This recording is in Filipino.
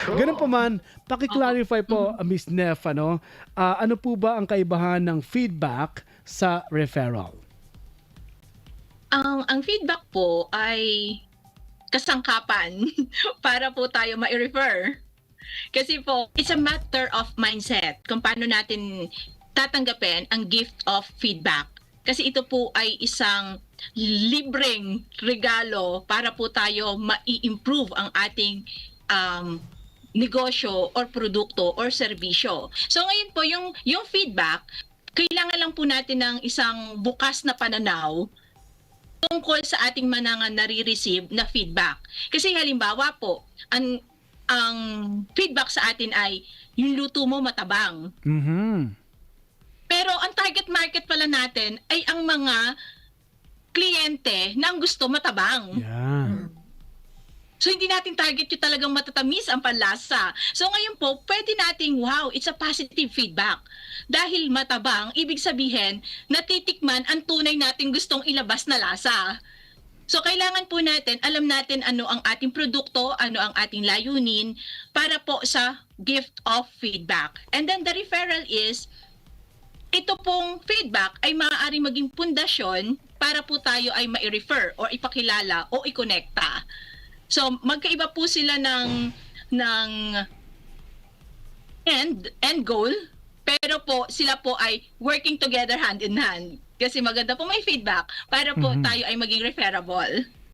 Ganun pa man, paki-clarify po, Miss Nef, ano po ba ang kaibahan ng feedback sa referral? Ang feedback po ay kasangkapan para po tayo mai-refer. Kasi po, it's a matter of mindset kung paano natin tatanggapin ang gift of feedback. Kasi ito po ay isang libreng regalo para po tayo ma-improve ang ating negosyo or produkto or serbisyo. So ngayon po, yung feedback, kailangan lang po natin ng isang bukas na pananaw tungkol sa ating mga nare-receive na feedback. Kasi halimbawa po, ang feedback sa atin ay yung luto mo matabang. Mhm. Pero ang target market pala natin ay ang mga kliyente na ang gusto matabang. Yan. So hindi natin target yung talagang matatamis ang panlasa. So ngayon po, pwede nating, wow, it's a positive feedback. Dahil matabang, ibig sabihin, natitikman ang tunay nating gustong ilabas na lasa. So kailangan po natin, alam natin ano ang ating produkto, ano ang ating layunin, para po sa gift of feedback. And then the referral is, ito pong feedback ay maaaring maging pundasyon para po tayo ay ma-refer o ipakilala o i-connecta. So magkaiba po sila ng end goal, pero po sila po ay working together hand in hand. Kasi maganda po may feedback para po tayo ay maging referable.